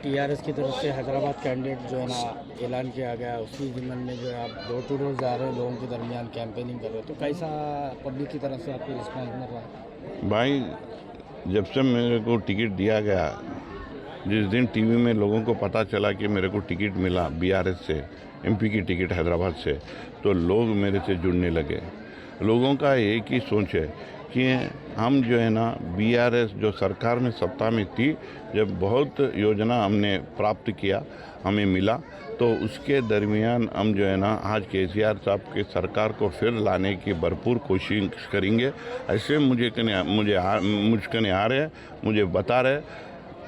TRS की तरफ से हैदराबाद कैंडिडेट जो है ना ऐलान किया गया, उसी ज़िम्मन में जो है आप डोर टू डोर जा रहे हो, लोगों के दरमियान कैंपेनिंग कर रहे हो, तो कैसा पब्लिक की तरफ से आपको रिस्पॉन्स मिल रहा है? भाई, जब से मेरे को टिकट दिया गया, जिस दिन टीवी में लोगों को पता चला कि मेरे को टिकट मिला बीआरएस से, एमपी की टिकट हैदराबाद से, तो लोग मेरे से जुड़ने लगे। लोगों का एक ही सोच है कि हम जो है ना, बीआरएस जो सरकार में सत्ता में थी, जब बहुत योजना हमने प्राप्त किया, हमें मिला, तो उसके दरमियान हम जो है ना आज केसीआर साहब के सरकार को फिर लाने की भरपूर कोशिश करेंगे। ऐसे मुझे मुझकने आ रहे, मुझे बता रहे,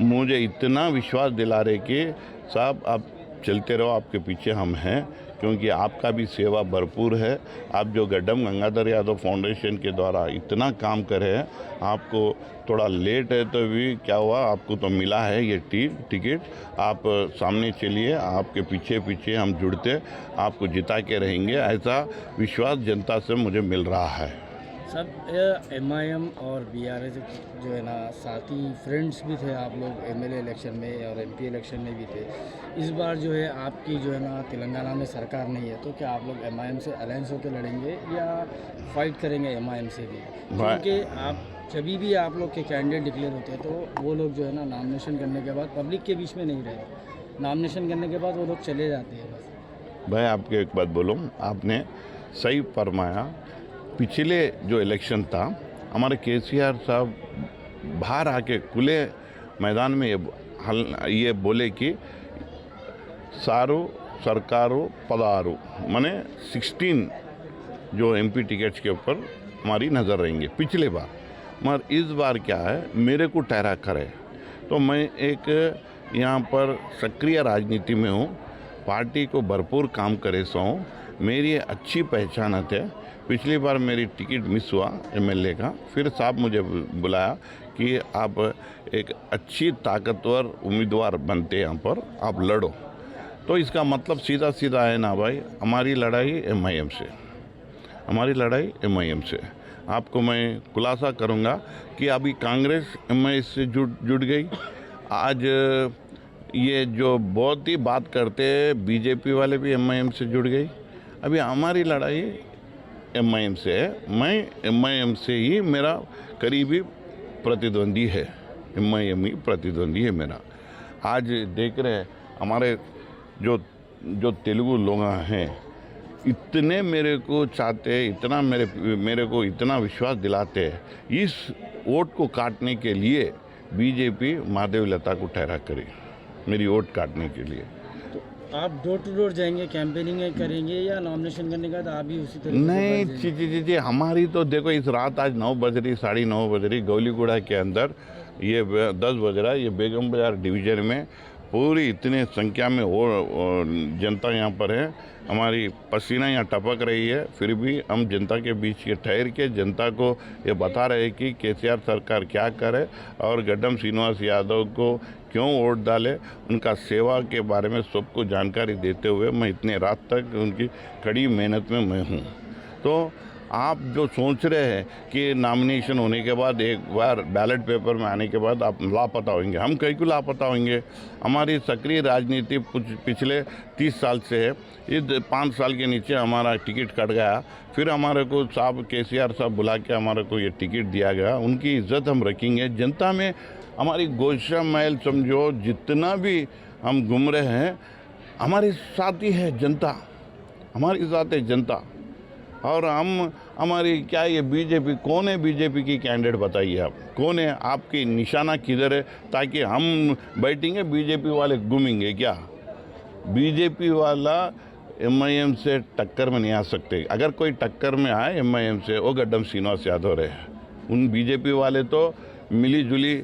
मुझे इतना विश्वास दिला रहे कि साहब आप चलते रहो, आपके पीछे हम हैं, क्योंकि आपका भी सेवा भरपूर है। आप जो गड्ढम गंगाधर यादव फाउंडेशन के द्वारा इतना काम करे हैं, आपको थोड़ा लेट है तो भी क्या हुआ, आपको तो मिला है ये टिकट। आप सामने चलिए, आपके पीछे पीछे हम जुड़ते, आपको जिता के रहेंगे, ऐसा विश्वास जनता से मुझे मिल रहा है। सब एमआईएम और बीआरएस जो है ना साथी फ्रेंड्स भी थे, आप लोग एमएलए इलेक्शन में और एमपी इलेक्शन में भी थे। इस बार जो है आपकी जो है ना तेलंगाना में सरकार नहीं है, तो क्या आप लोग एमआईएम से अलायंस होकर लड़ेंगे या फाइट करेंगे एमआईएम से भी? क्योंकि आप जब भी आप लोग के कैंडिडेट डिक्लेयर होते हैं तो वो लोग जो है ना नॉमिनेशन करने के बाद पब्लिक के बीच में नहीं रहते, नॉमिनेशन करने के बाद वो लोग चले जाते हैं बस। भाई, आपको एक बात बोलूँ, आपने सही फरमाया। पिछले जो इलेक्शन था, हमारे केसीआर साहब बाहर आके खुले मैदान में ये बोले कि सारो सरकारो पदारो, माने 16 जो एमपी टिकट्स के ऊपर हमारी नज़र रहेंगे पिछले बार। मगर इस बार क्या है, मेरे को ठहरा कर है, तो मैं एक यहाँ पर सक्रिय राजनीति में हूँ, पार्टी को भरपूर काम करे सो हूँ, मेरी अच्छी पहचान है। पिछली बार मेरी टिकट मिस हुआ एमएलए का, फिर साहब मुझे बुलाया कि आप एक अच्छी ताकतवर उम्मीदवार बनते, यहाँ पर आप लड़ो। तो इसका मतलब सीधा सीधा है ना भाई, हमारी लड़ाई एमआईएम से, हमारी लड़ाई एमआईएम से। आपको मैं खुलासा करूँगा कि अभी कांग्रेस एमआईएम से जुड़ गई। आज ये जो बहुत ही बात करते बीजेपी वाले भी एमआईएम से जुड़ गई। अभी हमारी लड़ाई एमआईएम से है, मैं एमआईएम से ही, मेरा करीबी प्रतिद्वंदी है, एमआईएम ही प्रतिद्वंदी है मेरा। आज देख रहे हैं हमारे जो तेलुगु लोग हैं, इतने मेरे को चाहते, इतना मेरे को इतना विश्वास दिलाते हैं, इस वोट को काटने के लिए बीजेपी माधवी लता को ठहरा करे, मेरी वोट काटने के लिए। आप डोर टू डोर जाएंगे, कैंपेनिंग करेंगे या नॉमिनेशन करने का आप भी उसी तरह? नहीं जी, हमारी तो देखो, इस रात आज 9 बज रही, 9:30 बज रही, गौलीगुड़ा के अंदर ये 10 बज रहा है, ये बेगम बाजार डिवीज़न में पूरी इतने संख्या में वो जनता यहाँ पर है। हमारी पसीना यहाँ टपक रही है, फिर भी हम जनता के बीच ये ठहर के जनता को ये बता रहे हैं कि केसीआर सरकार क्या करे और गड्ढम श्रीनिवास यादव को क्यों वोट डाले, उनका सेवा के बारे में सबको जानकारी देते हुए मैं इतने रात तक उनकी कड़ी मेहनत में मैं हूँ। तो आप जो सोच रहे हैं कि नॉमिनेशन होने के बाद एक बार बैलेट पेपर में आने के बाद आप लापता होंगे, हम कहीं को लापता होंगे। हमारी सक्रिय राजनीति पिछले 30 साल से है। इस 5 साल के नीचे हमारा टिकट कट गया, फिर हमारे को साहब केसीआर साहब बुला के हमारे को ये टिकट दिया गया, उनकी इज्जत हम रखेंगे। जनता में हमारी गोशा महल समझो, जितना भी हम घूम रहे हैं, हमारे साथ ही है जनता, हमारे साथ है जनता। और हमारी क्या ये बीजेपी कौन है? बीजेपी की कैंडिडेट बताइए आप, कौन है? आपकी निशाना किधर है ताकि हम बैठेंगे, बीजेपी वाले घूमेंगे क्या? बीजेपी वाला एमआईएम से टक्कर में नहीं आ सकते। अगर कोई टक्कर में आए एमआईएम से, वो गड्ढम श्रीनिवास यादव रहे। उन बीजेपी वाले तो मिली जुली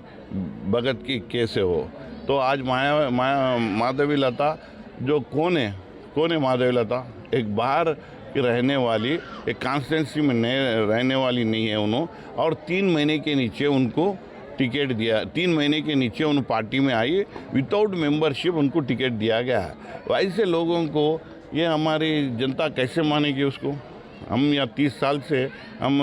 भगत की कैसे हो। तो आज माधवी लता जो कौन है माधवी लता? एक बाहर की रहने वाली, एक कॉन्स्टिट्यूंसी में रहने वाली नहीं है उन्होंने, और 3 महीने के नीचे उनको टिकट दिया, 3 महीने के नीचे उन पार्टी में आई, विदाउट मेंबरशिप उनको टिकट दिया गया है। वैसे लोगों को ये हमारी जनता कैसे मानेगी उसको? हम या 30 साल से हम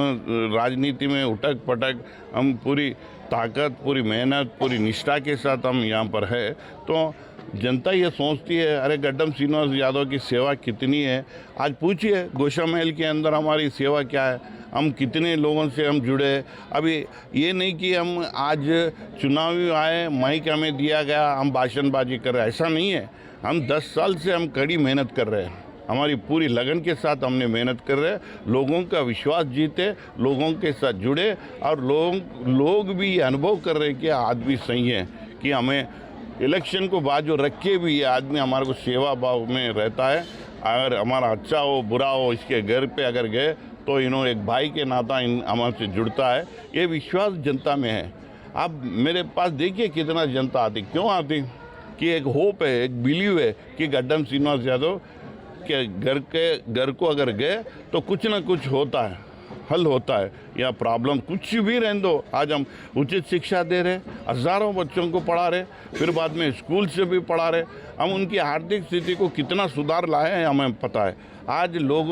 राजनीति में उठक पटक, हम पूरी ताकत, पूरी मेहनत, पूरी निष्ठा के साथ हम यहाँ पर है, तो जनता ये सोचती है अरे गड्डम श्रीनिवास यादव की सेवा कितनी है। आज पूछिए गोशा महल के अंदर हमारी सेवा क्या है, हम कितने लोगों से हम जुड़े। अभी ये नहीं कि हम आज चुनावी आए, माइक हमें दिया गया, हम भाषणबाजी कर रहे हैं, ऐसा नहीं है। हम 10 साल से हम कड़ी मेहनत कर रहे हैं, हमारी पूरी लगन के साथ हमने मेहनत कर रहे हैं, लोगों का विश्वास जीते, लोगों के साथ जुड़े, और लोग भी ये अनुभव कर रहे हैं कि आदमी सही है, कि हमें इलेक्शन को बाजू रख के भी ये आदमी हमारे को सेवा भाव में रहता है। अगर हमारा अच्छा हो बुरा हो, इसके घर पे अगर गए तो इन्होंने एक भाई के नाता हमारे से जुड़ता है, ये विश्वास जनता में है। आप मेरे पास देखिए कितना जनता आती, क्यों आती, कि एक होप है, एक बिलीव है कि गड्डम श्रीनिवास यादव के घर को अगर गए तो कुछ ना कुछ होता है, हल होता है, या प्रॉब्लम कुछ भी रहने दो। आज हम उचित शिक्षा दे रहे, हज़ारों बच्चों को पढ़ा रहे, फिर बाद में स्कूल से भी पढ़ा रहे। हम उनकी आर्थिक स्थिति को कितना सुधार लाए हैं हमें पता है। आज लोग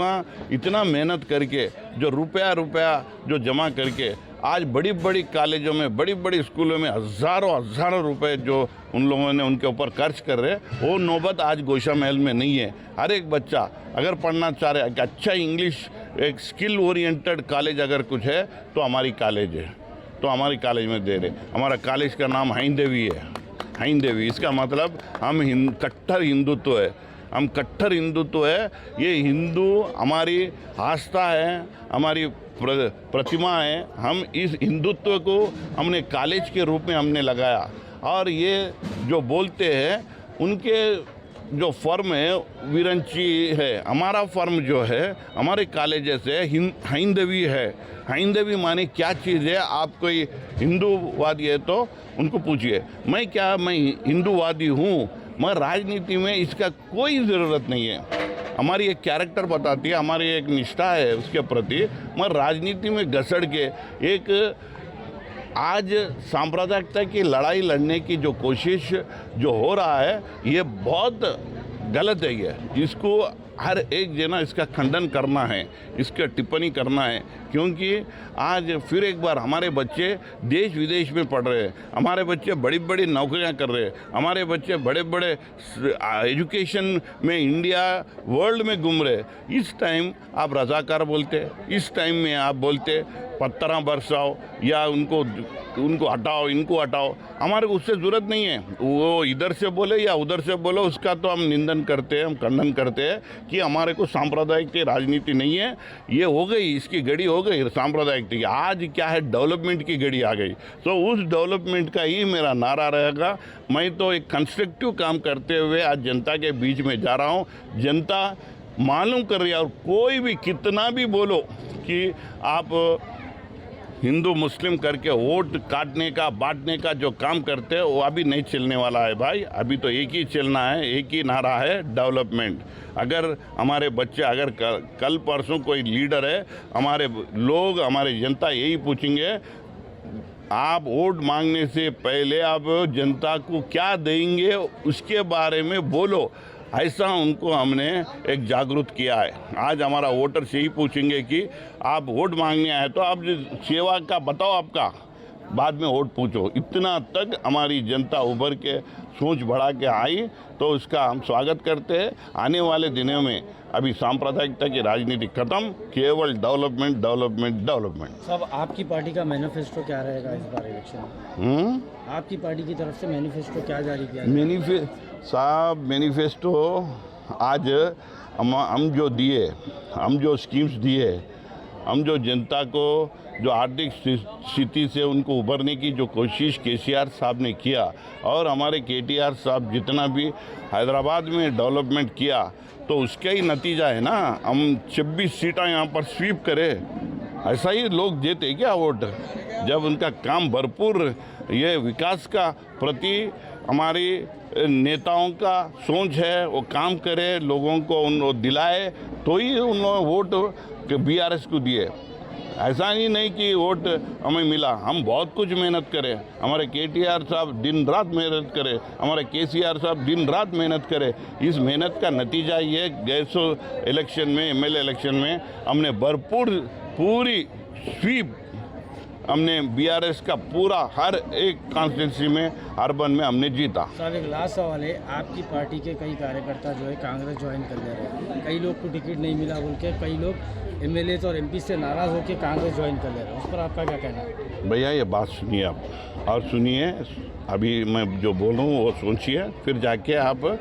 इतना मेहनत करके जो रुपया जो जमा करके आज बड़ी बड़ी कॉलेजों में, बड़ी बड़ी स्कूलों में हज़ारों रुपए जो उन लोगों ने उनके ऊपर खर्च कर रहे, वो नौबत आज गोशा महल में नहीं है। हर एक बच्चा अगर पढ़ना चाह रहा है कि अच्छा इंग्लिश, एक स्किल ओरिएंटेड कॉलेज अगर कुछ है तो हमारी कॉलेज है, तो हमारी कॉलेज में दे रहे। हमारा कॉलेज का नाम हाइंदेवी है, हाइंदेवी। इसका मतलब हम कट्टर हिंदुत्व है, हम कट्टर हिंदुत्व है। ये हिंदू हमारी आस्था है, हमारी प्रतिमा है। हम इस हिंदुत्व को हमने कॉलेज के रूप में हमने लगाया, और ये जो बोलते हैं उनके जो फर्म है विरंची है, हमारा फर्म जो है हमारे कॉलेज से हाइंदवी है। हाइंदवी माने क्या चीज़ है, आप कोई हिंदूवादी है तो उनको पूछिए। मैं हिंदूवादी हूँ, मगर राजनीति में इसका कोई ज़रूरत नहीं है। हमारी एक कैरेक्टर बताती है, हमारी एक निष्ठा है उसके प्रति, मगर राजनीति में घसड़ के एक आज सांप्रदायिकता की लड़ाई लड़ने की जो कोशिश जो हो रहा है, ये बहुत गलत है। ये इसको हर एक जना इसका खंडन करना है, इसका टिप्पणी करना है, क्योंकि आज फिर एक बार हमारे बच्चे देश विदेश में पढ़ रहे हैं, हमारे बच्चे बड़ी बड़ी नौकरियां कर रहे हैं, हमारे बच्चे बड़े बड़े एजुकेशन में इंडिया वर्ल्ड में घूम रहे। इस टाइम आप रजाकार बोलते, इस टाइम में आप बोलते पत्थर बरसाओ या उनको हटाओ, इनको हटाओ। हमारे को उससे ज़रूरत नहीं है, वो इधर से बोले या उधर से बोले, उसका तो हम निंदन करते हैं, हम खंडन करते हैं कि हमारे को सांप्रदायिक की राजनीति नहीं है। ये हो गई, इसकी घड़ी हो गई सांप्रदायिक की। आज क्या है, डेवलपमेंट की घड़ी आ गई। तो उस डेवलपमेंट का ही मेरा नारा रहेगा। मैं तो एक कंस्ट्रक्टिव काम करते हुए आज जनता के बीच में जा रहा हूँ। जनता मालूम कर रही है, और कोई भी कितना भी बोलो कि आप हिंदू मुस्लिम करके वोट काटने का, बांटने का जो काम करते हैं, वो अभी नहीं चलने वाला है भाई। अभी तो एक ही चलना है, एक ही नारा है, डेवलपमेंट। अगर हमारे बच्चे, अगर कल परसों कोई लीडर है, हमारे लोग, हमारे जनता यही पूछेंगे, आप वोट मांगने से पहले आप जनता को क्या देंगे उसके बारे में बोलो। ऐसा उनको हमने एक जागरूक किया है। आज हमारा वोटर से ही पूछेंगे कि आप वोट मांगने आए तो आप सेवा का बताओ, आपका बाद में वोट पूछो। इतना तक हमारी जनता उभर के सोच बढ़ा के आई, तो उसका हम स्वागत करते हैं। आने वाले दिनों में अभी सांप्रदायिकता की राजनीति खत्म, केवल डेवलपमेंट डेवलपमेंट डेवलपमेंट। सब आपकी पार्टी का मैनिफेस्टो क्या रहेगा इस बार इलेक्शन में? आपकी पार्टी की तरफ से मैनिफेस्टो क्या जारी किया? मैनिफेस्टो आज हम जो दिए, हम जो स्कीम्स दिए, हम जो जनता को जो आर्थिक स्थिति से उनको उभरने की जो कोशिश केसीआर साहब ने किया, और हमारे केटीआर साहब जितना भी हैदराबाद में डेवलपमेंट किया, तो उसका ही नतीजा है ना। हम 26 सीटें यहाँ पर स्वीप करें, ऐसा ही लोग देते क्या वोट? जब उनका काम भरपूर, ये विकास का प्रति हमारी नेताओं का सोच है, वो काम करे, लोगों को उन दिलाए, तो ही उन्होंने वोट बीआरएस को दिए। ऐसा ही नहीं कि वोट हमें मिला, हम बहुत कुछ मेहनत करें। हमारे केटीआर साहब दिन रात मेहनत करें, हमारे केसीआर साहब दिन रात मेहनत करें। इस मेहनत का नतीजा ये गैसो इलेक्शन में, एमएलए इलेक्शन में हमने भरपूर पूरी स्वीप हमने बीआरएस का पूरा हर एक कॉन्स्टिट्यूंसी में अर्बन में हमने जीता। साहब एक लास्ट सवाल है, आपकी पार्टी के कई कार्यकर्ता जो है कांग्रेस ज्वाइन कर ले रहे हैं, कई लोग को टिकट नहीं मिला बोल के कई लोग एमएलए और एमपी से नाराज़ होकर कांग्रेस ज्वाइन कर ले रहे हैं, उस पर आपका क्या कहना है? भैया ये बात सुनिए आप, और सुनिए, अभी मैं जो बोल रहा हूँ वो सोचिए, फिर जाके आप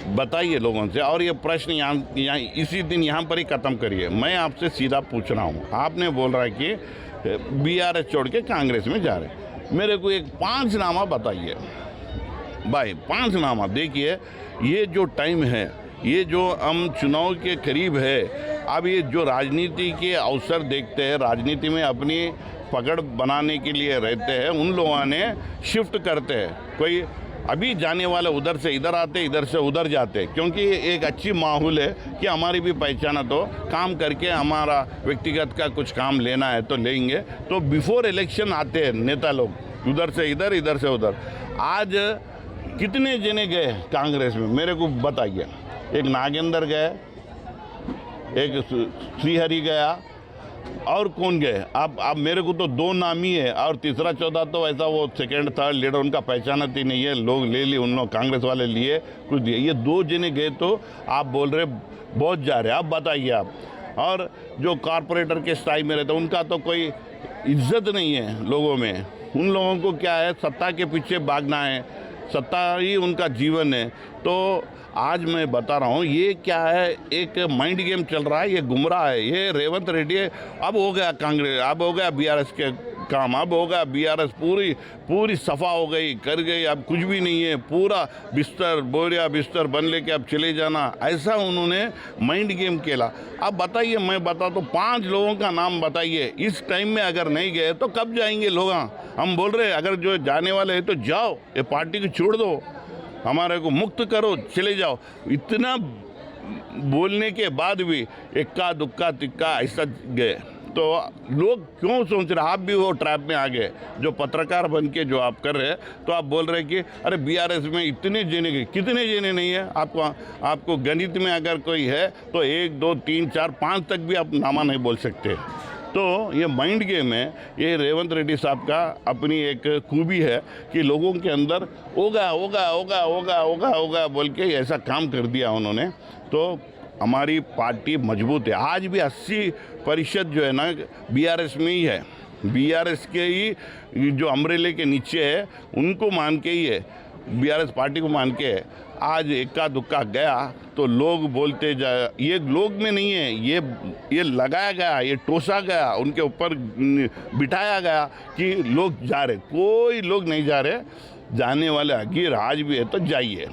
बताइए लोगों से, और ये प्रश्न यहाँ इसी दिन यहाँ पर ही ख़त्म करिए। मैं आपसे सीधा पूछ रहा हूँ, आपने बोल रहा है कि बीआरएस छोड़ के कांग्रेस में जा रहे, मेरे को एक 5 नामा बताइए भाई, 5 नामा। देखिए ये जो टाइम है, ये जो हम चुनाव के करीब है, अब ये जो राजनीति के अवसर देखते हैं, राजनीति में अपनी पकड़ बनाने के लिए रहते हैं, उन लोगों ने शिफ्ट करते हैं, कोई अभी जाने वाले उधर से इधर आते, इधर से उधर जाते, क्योंकि एक अच्छी माहौल है कि हमारी भी पहचान तो काम करके हमारा व्यक्तिगत का कुछ काम लेना है तो लेंगे। तो बिफोर इलेक्शन आते हैं नेता लोग, उधर से इधर, इधर से उधर। आज कितने जने गए कांग्रेस में मेरे को बताइए? एक नागेंद्र गए, एक श्रीहरि गया, और कौन गए? अब मेरे को तो 2 नाम ही है, और तीसरा चौथा तो ऐसा वो सेकंड थर्ड लीडर उनका पहचानती नहीं है, लोग ले लिए, उन लोग कांग्रेस वाले लिए कुछ दिए। ये 2 जने गए तो आप बोल रहे बहुत जा रहे, आप बताइए आप। और जो कॉरपोरेटर के स्थाई में रहते उनका तो कोई इज्जत नहीं है लोगों में, उन लोगों को क्या है, सत्ता के पीछे भागना है, सत्ता ही उनका जीवन है। तो आज मैं बता रहा हूँ ये क्या है, एक माइंड गेम चल रहा है, ये गुमराह है, ये रेवंत रेड्डी है। अब हो गया कांग्रेस, अब हो गया बीआरएस के काम, अब हो गया बीआरएस पूरी सफ़ा हो गई, कर गई, अब कुछ भी नहीं है, पूरा बिस्तर बोरिया बिस्तर बन लेके अब चले जाना, ऐसा उन्होंने माइंड गेम खेला। अब बताइए, मैं बता तो 5 लोगों का नाम बताइए, इस टाइम में अगर नहीं गए तो कब जाएंगे लोग? हम बोल रहे हैं अगर जो जाने वाले हैं तो जाओ, ये पार्टी को छोड़ दो, हमारे को मुक्त करो, चले जाओ। इतना बोलने के बाद भी इक्का दुक्का तिक्का ऐसा गए, तो लोग क्यों सोच रहे? आप भी वो ट्रैप में आ गए, जो पत्रकार बन के जो आप कर रहे हैं, तो आप बोल रहे हैं कि अरे बीआरएस में इतने जने गए, कितने जने नहीं है? आपको गणित में अगर कोई है तो 1 2 3 4 5 तक भी आप नामा नहीं बोल सकते। तो ये माइंड गेम है, ये रेवंत रेड्डी साहब का अपनी एक खूबी है कि लोगों के अंदर होगा होगा होगा होगा होगा होगा बोल के ऐसा काम कर दिया उन्होंने। तो हमारी पार्टी मजबूत है, आज भी 80% जो है ना बीआरएस में ही है, बीआरएस के ही जो अम्ब्रेले के नीचे है उनको मान के ही है, बीआरएस पार्टी को मान के है। आज इक्का दुक्का गया तो लोग बोलते जा, ये लोग में नहीं है, ये लगाया गया, ये टोसा गया, उनके ऊपर बिठाया गया कि लोग जा रहे, कोई लोग नहीं जा रहे, जाने वाले अगर आज भी है तो जाइए।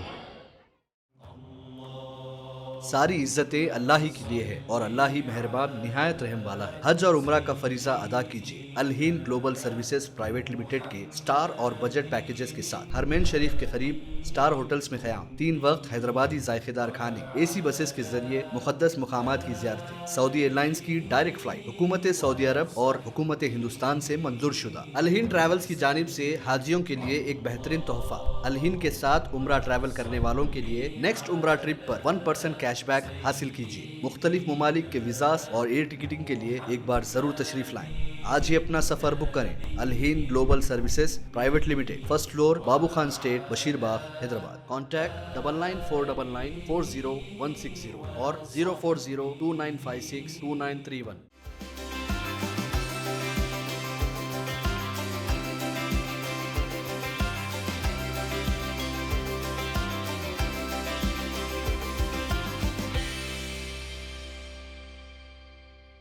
सारी इज्जतें अल्लाह ही के लिए है और अल्लाह ही मेहरबान निहायत रहम वाला है। हज और उम्रा का फरीजा अदा कीजिए अलहीन ग्लोबल सर्विसेज प्राइवेट लिमिटेड के स्टार और बजट पैकेजेस के साथ। हरमैन शरीफ के करीब स्टार होटल्स में क़याम, 3 वक्त हैदराबादी जायकेदार खाने, एसी बसेस के जरिए मुक़द्दस मुकामात की ज़ियारतें, सऊदी एयरलाइंस की डायरेक्ट फ्लाइट, हुकूमत सऊदी अरब और हुकूमत हिंदुस्तान से मंजूर शुदा। अलहीन ट्रैवल्स की जानिब से हाजियों के लिए एक बेहतरीन तोहफा। अलहीन के साथ उम्रा ट्रैवल करने वालों के लिए नेक्स्ट उम्रा ट्रिप पर 1% कैशबैक हासिल कीजिए। मुख्तलिफ ममालिक के वीज़ास और एयर टिकटिंग के लिए एक बार जरूर तशरीफ लाएं। आज ही अपना सफर बुक करें। Alheen global services private limited, 1st floor, Babu Khan estate, Basheerbagh, Hyderabad. Contact 9949940160 और 04029562931।